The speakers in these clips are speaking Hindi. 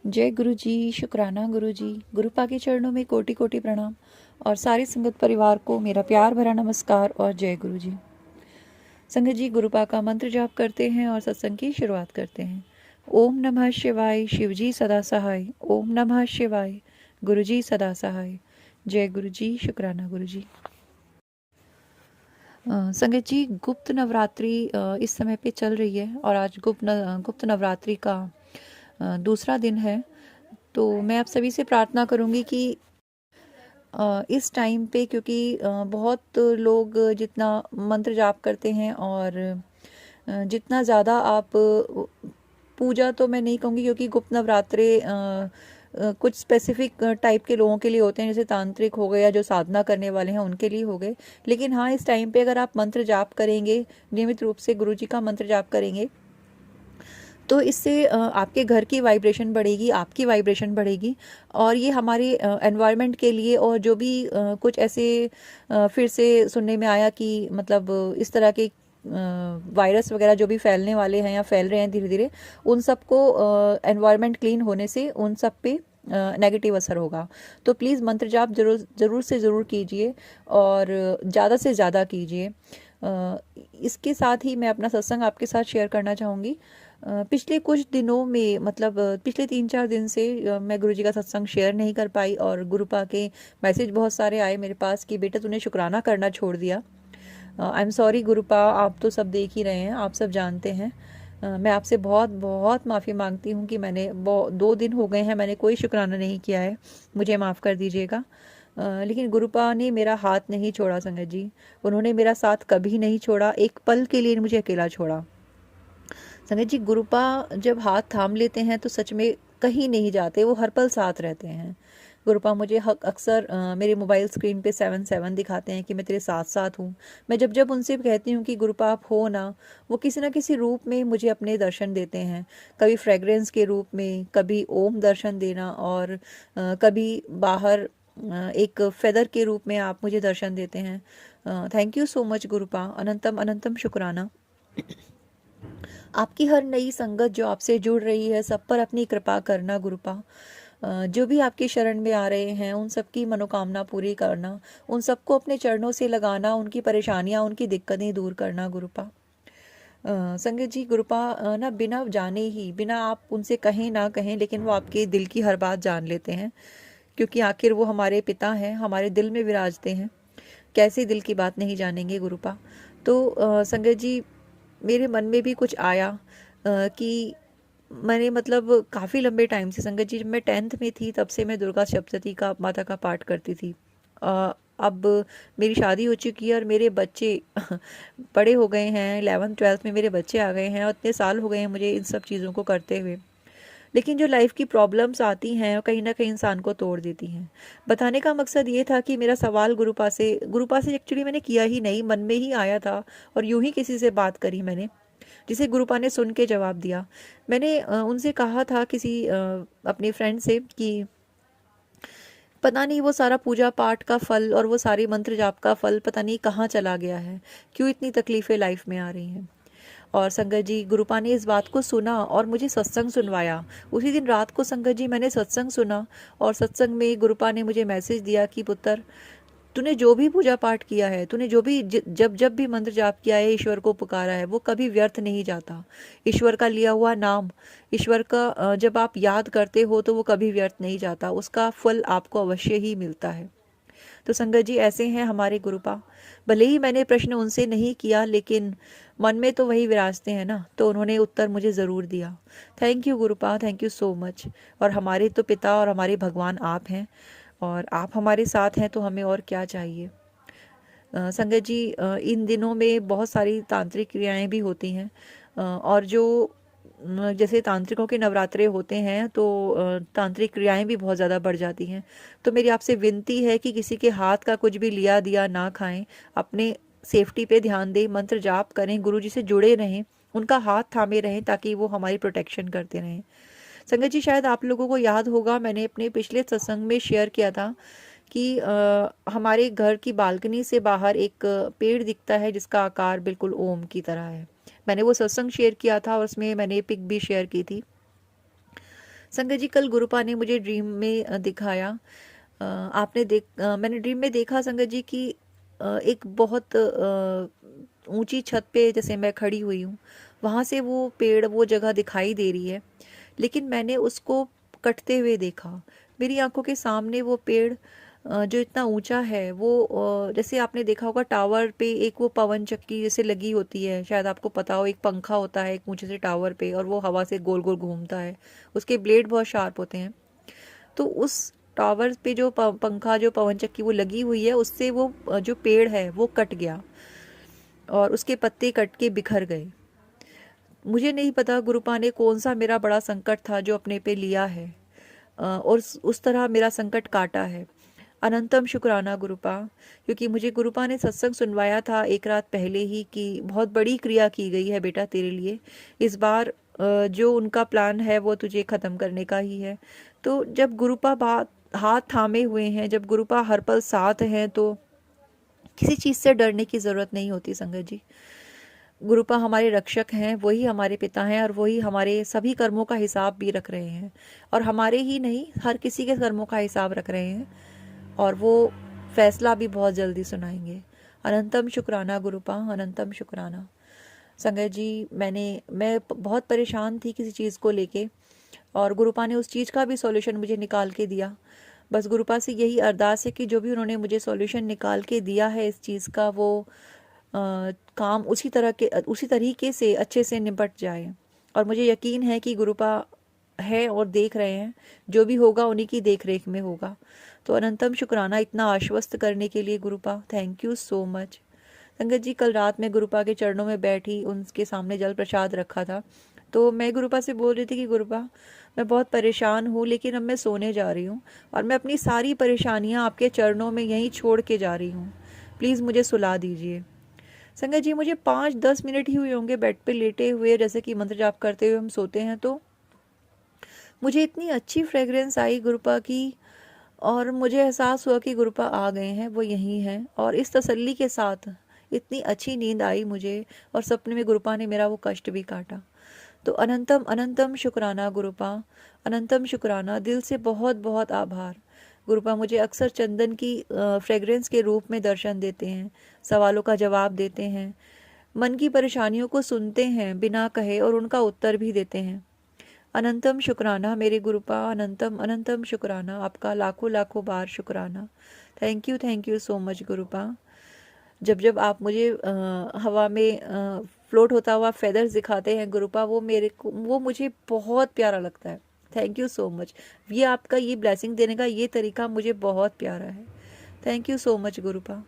जय गुरु जी, शुक्राना गुरु जी। गुरुपा के चरणों में कोटि कोटि प्रणाम और सारे संगत परिवार को मेरा प्यार भरा नमस्कार और जय गुरु जी। संगत जी, गुरुपा का मंत्र जाप करते हैं और सत्संग की शुरुआत करते हैं। ओम नमः शिवाय, शिव जी सदा सहाय। ओम नमः शिवाय, गुरु जी सदा सहाय। जय गुरु जी, शुक्राना गुरु जी। संगत जी, गुप्त नवरात्रि इस समय पे चल रही है और आज गुप्त नवरात्रि का दूसरा दिन है। तो मैं आप सभी से प्रार्थना करूंगी कि इस टाइम पे, क्योंकि बहुत लोग जितना मंत्र जाप करते हैं और जितना ज़्यादा आप पूजा तो मैं नहीं कहूँगी, क्योंकि गुप्त नवरात्रे कुछ स्पेसिफिक टाइप के लोगों के लिए होते हैं, जैसे तांत्रिक हो गए या जो साधना करने वाले हैं उनके लिए हो गए। लेकिन हाँ, इस टाइम पे अगर आप मंत्र जाप करेंगे, नियमित रूप से गुरु जी का मंत्र जाप करेंगे, तो इससे आपके घर की वाइब्रेशन बढ़ेगी, आपकी वाइब्रेशन बढ़ेगी और ये हमारे एनवायरनमेंट के लिए, और जो भी कुछ ऐसे फिर से सुनने में आया कि मतलब इस तरह के वायरस वगैरह जो भी फैलने वाले हैं या फैल रहे हैं धीरे धीरे, उन सबको एनवायरनमेंट क्लीन होने से उन सब पे नेगेटिव असर होगा। तो प्लीज़ मंत्र जाप ज़रूर से ज़रूर कीजिए और ज़्यादा से ज़्यादा कीजिए। इसके साथ ही मैं अपना सत्संग आपके साथ शेयर करना चाहूँगी। पिछले कुछ दिनों में, मतलब पिछले 3-4 दिन से मैं गुरुजी का सत्संग शेयर नहीं कर पाई और गुरुपा के मैसेज बहुत सारे आए मेरे पास कि बेटा तूने शुक्राना करना छोड़ दिया। आई एम सॉरी गुरुपा, आप तो सब देख ही रहे हैं, आप सब जानते हैं। मैं आपसे बहुत बहुत माफ़ी मांगती हूँ कि मैंने 2 दिन हो गए हैं मैंने कोई शुक्राना नहीं किया है, मुझे माफ़ कर दीजिएगा। लेकिन गुरुपा ने मेरा हाथ नहीं छोड़ा संगत जी, उन्होंने मेरा साथ कभी नहीं छोड़ा, एक पल के लिए मुझे अकेला छोड़ा। संगत जी, गुरुपा जब हाथ थाम लेते हैं तो सच में कहीं नहीं जाते, वो हर पल साथ रहते हैं। गुरुपा मुझे अक्सर मेरे मोबाइल स्क्रीन पे 7-7 दिखाते हैं कि मैं तेरे साथ साथ हूँ। मैं जब जब उनसे कहती हूँ कि गुरुपा आप हो ना, वो किसी ना किसी रूप में मुझे अपने दर्शन देते हैं। कभी फ्रेग्रेंस के रूप में, कभी ओम दर्शन देना, और कभी बाहर एक फेदर के रूप में आप मुझे दर्शन देते हैं। थैंक यू सो मच गुरुपा, अनंतम अनंतम शुक्राना। आपकी हर नई संगत जो आपसे जुड़ रही है, सब पर अपनी कृपा करना गुरुपा। जो भी आपके शरण में आ रहे हैं उन सबकी मनोकामना पूरी करना, उन सबको अपने चरणों से लगाना, उनकी परेशानियां, उनकी दिक्कतें दूर करना गुरुपा। संगत जी, गुरुपा ना बिना जाने ही, बिना आप उनसे कहें ना कहें, लेकिन वो आपके दिल की हर बात जान लेते हैं, क्योंकि आखिर वो हमारे पिता हैं, हमारे दिल में विराजते हैं। कैसे दिल की बात नहीं जानेंगे गुरुपा। तो संगत जी, मेरे मन में भी कुछ आया कि मैंने, मतलब काफ़ी लंबे टाइम से संगत जी, जब मैं 10th में थी तब से मैं दुर्गा सप्तशती का माता का पाठ करती थी। अब मेरी शादी हो चुकी है और मेरे बच्चे बड़े हो गए हैं, 11th-12th में मेरे बच्चे आ गए हैं और इतने साल हो गए हैं मुझे इन सब चीज़ों को करते हुए। लेकिन जो लाइफ की प्रॉब्लम्स आती हैं कहीं ना कहीं इंसान को तोड़ देती हैं। बताने का मकसद ये था कि मेरा सवाल गुरुपा से एक्चुअली मैंने किया ही नहीं, मन में ही आया था और यूं ही किसी से बात करी मैंने, जिसे गुरुपा ने सुन के जवाब दिया। मैंने उनसे कहा था किसी अपने फ्रेंड से कि पता नहीं वो सारा पूजा पाठ का फल और वो सारी मंत्र जाप का फल पता नहीं कहाँ चला गया है, क्यों इतनी तकलीफ़ें लाइफ में आ रही हैं। और संगत जी, गुरुपा ने इस बात को सुना और मुझे सत्संग सुनवाया। उसी दिन रात को संगत जी मैंने सत्संग सुना और सत्संग में गुरुपा ने मुझे मैसेज दिया कि पुत्र, तूने जो भी पूजा पाठ किया है, तूने जो भी जब जब भी मंत्र जाप किया है, ईश्वर को पुकारा है, वो कभी व्यर्थ नहीं जाता। ईश्वर का लिया हुआ नाम, ईश्वर का जब आप याद करते हो तो वो कभी व्यर्थ नहीं जाता, उसका फल आपको अवश्य ही मिलता है। तो संगत जी, ऐसे हैं हमारे गुरुपा। भले ही मैंने प्रश्न उनसे नहीं किया, लेकिन मन में तो वही विराजते हैं ना, तो उन्होंने उत्तर मुझे ज़रूर दिया। Thank you गुरुपा, thank you so much. और हमारे तो पिता और हमारे भगवान आप हैं, और आप हमारे साथ हैं तो हमें और क्या चाहिए। संगत जी, इन दिनों में बहुत सारी तांत्रिक क्रियाएं भी होती हैं, और जो जैसे तांत्रिकों के नवरात्रे होते हैं तो तांत्रिक क्रियाएं भी बहुत ज़्यादा बढ़ जाती हैं। तो मेरी आपसे विनती है कि किसी के हाथ का कुछ भी लिया दिया ना खाएं, अपने सेफ्टी पे ध्यान दें, मंत्र जाप करें, गुरु जी से जुड़े रहें, उनका हाथ थामे रहें ताकि वो हमारी प्रोटेक्शन करते रहें। संगत जी, शायद आप लोगों को याद होगा, मैंने अपने पिछले सत्संग में शेयर किया था कि हमारे घर की बालकनी से बाहर एक पेड़ दिखता है जिसका आकार बिल्कुल ओम की तरह है। मैंने वो सत्संग शेयर किया था और उसमें मैंने पिक भी शेयर की थी। संगत जी, कल गुरुपा ने मुझे ड्रीम में दिखाया। मैंने ड्रीम में देखा संगत जी कि एक बहुत ऊंची छत पे जैसे मैं खड़ी हुई हूँ, वहाँ से वो पेड़, वो जगह दिखाई दे रही है, लेकिन मैंने उसको कटते हुए देखा। मेरी आंखों के सामने वो पेड़ जो इतना ऊंचा है, वो जैसे आपने देखा होगा टावर पे एक वो पवन चक्की जैसे लगी होती है, शायद आपको पता हो, एक पंखा होता है एक ऊंचे से टावर पे और वो हवा से गोल गोल घूमता है, उसके ब्लेड बहुत शार्प होते हैं। तो उस टावर पे जो पंखा, जो पवन चक्की वो लगी हुई है, उससे वो जो पेड़ है वो कट गया और उसके पत्ते कट के बिखर गए। मुझे नहीं पता गुरुपा ने कौन सा मेरा बड़ा संकट था जो अपने पे लिया है और उस तरह मेरा संकट काटा है। अनंतम शुक्राना गुरुपा, क्योंकि मुझे गुरुपा ने सत्संग सुनवाया था एक रात पहले ही कि बहुत बड़ी क्रिया की गई है बेटा तेरे लिए। इस बार जो उनका प्लान है वो तुझे ख़त्म करने का ही है। तो जब गुरुपा बात हाथ थामे हुए हैं, जब गुरुपा हर पल साथ हैं, तो किसी चीज़ से डरने की ज़रूरत नहीं होती संगत जी। गुरुपा हमारे रक्षक हैं, वही हमारे पिता हैं और वही हमारे सभी कर्मों का हिसाब भी रख रहे हैं, और हमारे ही नहीं, हर किसी के कर्मों का हिसाब रख रहे हैं, और वो फैसला भी बहुत जल्दी सुनाएंगे। अनंतम शुक्राना गुरुपा, अनंतम शुक्राना। संगत जी, मैं बहुत परेशान थी किसी चीज़ को लेके, और गुरुपा ने उस चीज़ का भी सॉल्यूशन मुझे निकाल के दिया। बस गुरुपा से यही अरदास है कि जो भी उन्होंने मुझे सॉल्यूशन निकाल के दिया है इस चीज़ का, वो काम उसी तरीके से अच्छे से निपट जाए। और मुझे यकीन है कि गुरुपा है और देख रहे हैं, जो भी होगा उन्हीं की देख रेख में होगा। तो अनंतम शुक्राना इतना आश्वस्त करने के लिए गुरुपा, थैंक यू सो मच। संगत जी, कल रात में गुरुपा के चरणों में बैठी, उनके सामने जल प्रसाद रखा था, तो मैं गुरुपा से बोल रही थी कि गुरुपा, मैं बहुत परेशान हूँ, लेकिन अब मैं सोने जा रही हूँ और मैं अपनी सारी परेशानियाँ आपके चरणों में यहीं छोड़ के जा रही हूँ, प्लीज़ मुझे सुला दीजिए। संगत जी, मुझे 5-10 मिनट ही हुए होंगे बेड पे लेटे हुए, जैसे कि मंत्र जाप करते हुए हम सोते हैं, तो मुझे इतनी अच्छी फ्रेग्रेंस आई गुरुपा की, और मुझे एहसास हुआ कि गुरुपा आ गए हैं, वो यहीं हैं, और इस तसल्ली के साथ इतनी अच्छी नींद आई मुझे, और सपने में गुरुपा ने मेरा वो कष्ट भी काटा। तो अनंतम अनंतम शुक्राना गुरुपा, अनंतम शुक्राना, दिल से बहुत बहुत आभार। गुरुपा मुझे अक्सर चंदन की फ्रेग्रेंस के रूप में दर्शन देते हैं, सवालों का जवाब देते हैं, मन की परेशानियों को सुनते हैं बिना कहे और उनका उत्तर भी देते हैं। अनंतम शुक्राना मेरे गुरुपा, अनंतम अनंतम शुक्राना, आपका लाखों लाखों बार शुक्राना। Thank you so much गुरुपा। जब जब आप मुझे हवा में फ्लोट होता हुआ फेदर्स दिखाते हैं गुरुपा, वो मुझे बहुत प्यारा लगता है। Thank you so much. ये आपका ये ब्लेसिंग देने का ये तरीका मुझे बहुत प्यारा है। थैंक यू सो मच गुरुपा,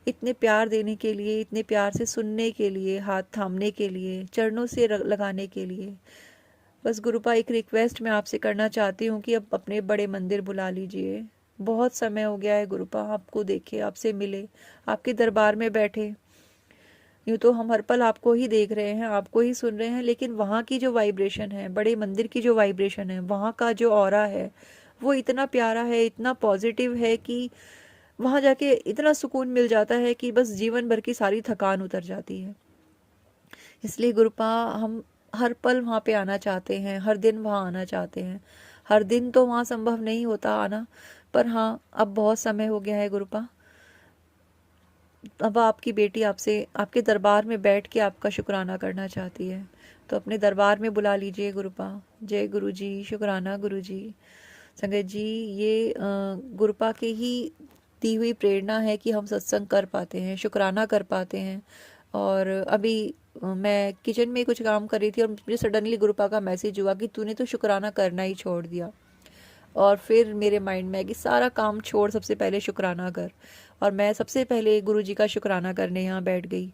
इतने प्यार देने के लिए, इतने प्यार से सुनने के लिए, हाथ थामने के लिए, चरणों से लगाने के लिए। बस गुरुपा, एक रिक्वेस्ट मैं आपसे करना चाहती हूँ कि अब अपने बड़े मंदिर बुला लीजिए। बहुत समय हो गया है गुरुपा आपको देखे, आपसे मिले, आपके दरबार में बैठे। यूँ तो हम हर पल आपको ही देख रहे हैं, आपको ही सुन रहे हैं, लेकिन वहाँ की जो वाइब्रेशन है, बड़े मंदिर की जो वाइब्रेशन है, वहाँ का जो ऑरा है, वो इतना प्यारा है, इतना पॉजिटिव है कि वहाँ जाके इतना सुकून मिल जाता है कि बस जीवन भर की सारी थकान उतर जाती है। इसलिए गुरुपा, हम हर पल वहाँ पे आना चाहते हैं, हर दिन वहाँ आना चाहते हैं। हर दिन तो वहाँ संभव नहीं होता आना, पर हाँ, अब बहुत समय हो गया है गुरुपा। अब आपकी बेटी आपसे, आपके दरबार में बैठ के आपका शुक्राना करना चाहती है, तो अपने दरबार में बुला लीजिए गुरुपा। जय गुरु जी, शुक्राना गुरु जी। संगत जी, ये गुरुपा के ही दी हुई प्रेरणा है कि हम सत्संग कर पाते हैं, शुक्राना कर पाते हैं। और अभी मैं किचन में कुछ काम कर रही थी और मुझे सडनली गुरुपा का मैसेज हुआ कि तूने तो शुक्राना करना ही छोड़ दिया। और फिर मेरे माइंड में है कि सारा काम छोड़, सबसे पहले शुक्राना कर, और मैं सबसे पहले गुरु जी का शुक्राना करने यहाँ बैठ गई।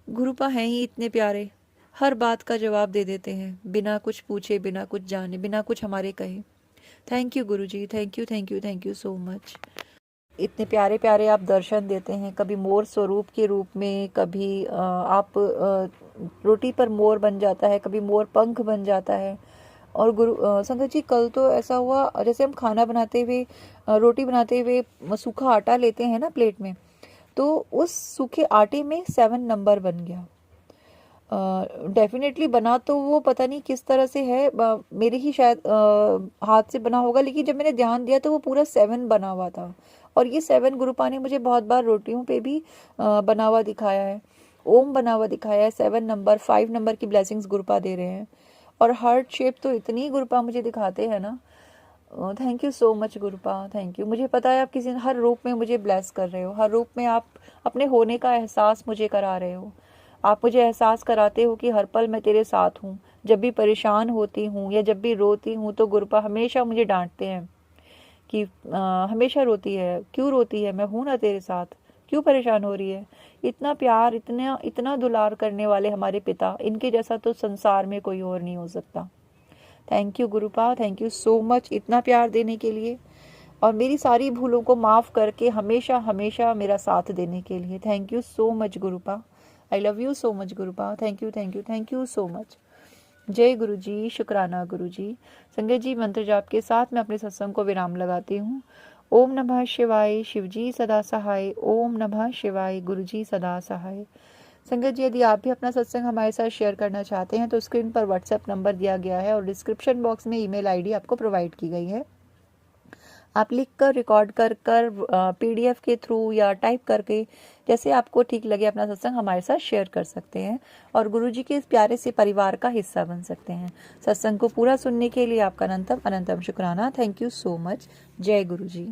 गुरुपा हैं ही इतने प्यारे, हर बात का जवाब दे देते हैं, बिना कुछ पूछे, बिना कुछ जाने, बिना कुछ हमारे कहे। Thank you Guru ji, thank you so much. इतने प्यारे प्यारे आप दर्शन देते हैं, कभी मोर स्वरूप के रूप में, कभी आप रोटी पर मोर बन जाता है, कभी मोर पंख बन जाता है। और संगत जी, कल तो ऐसा हुआ, जैसे हम खाना बनाते हुए, रोटी बनाते हुए सूखा आटा लेते हैं ना प्लेट में, तो उस सूखे आटे में 7 नंबर बन गया। डेफिनेटली बना तो वो पता नहीं किस तरह से है, मेरे ही शायद हाथ से बना होगा, लेकिन जब मैंने ध्यान दिया तो वो पूरा 7 बना हुआ था। और ये 7 गुरुपा ने मुझे बहुत बार रोटियों पे भी बना हुआ दिखाया है, ओम बना हुआ दिखाया है। 7 नंबर, 5 नंबर की ब्लेसिंग्स गुरुपा दे रहे हैं। और हार्ट शेप तो इतनी गुरुपा मुझे दिखाते हैं ना। Thank you so much गुरुपा, thank you. मुझे पता है आप किसी हर रूप में मुझे ब्लेस कर रहे हो, हर रूप में आप अपने होने का एहसास मुझे करा रहे हो। आप मुझे एहसास कराते हो कि हर पल मैं तेरे साथ हूँ। जब भी परेशान होती हूँ या जब भी रोती हूँ तो गुरुपा हमेशा मुझे डांटते हैं कि हमेशा रोती है, क्यों रोती है, मैं हूं ना तेरे साथ, क्यों परेशान हो रही है। इतना प्यार, इतना इतना दुलार करने वाले हमारे पिता, इनके जैसा तो संसार में कोई और नहीं हो सकता। Thank you गुरुपा, thank you so much इतना प्यार देने के लिए, और मेरी सारी भूलों को माफ़ करके हमेशा हमेशा मेरा साथ देने के लिए। Thank you so much गुरुपा। I love you so much गुरुपा। Thank you, thank you, thank you so much. जय गुरु जी, शुक्राना गुरु जी। संगत जी, मंत्र जाप के साथ मैं अपने सत्संग को विराम लगाती हूँ। ओम नमः शिवाय, शिव जी सदा सहाय। ओम नमः शिवाय, गुरु जी सदा सहाय। संगत जी, यदि आप भी अपना सत्संग हमारे साथ शेयर करना चाहते हैं तो स्क्रीन पर व्हाट्सएप नंबर दिया गया है और डिस्क्रिप्शन बॉक्स में ईमेल आईडी आपको प्रोवाइड की गई है। आप लिख कर, रिकॉर्ड कर कर, पीडीएफ के थ्रू या टाइप करके, जैसे आपको ठीक लगे, अपना सत्संग हमारे साथ शेयर कर सकते हैं और गुरु जी के इस प्यारे से परिवार का हिस्सा बन सकते हैं। सत्संग को पूरा सुनने के लिए आपका अनंतम अनंतम शुक्राना। Thank you so much. जय गुरु जी।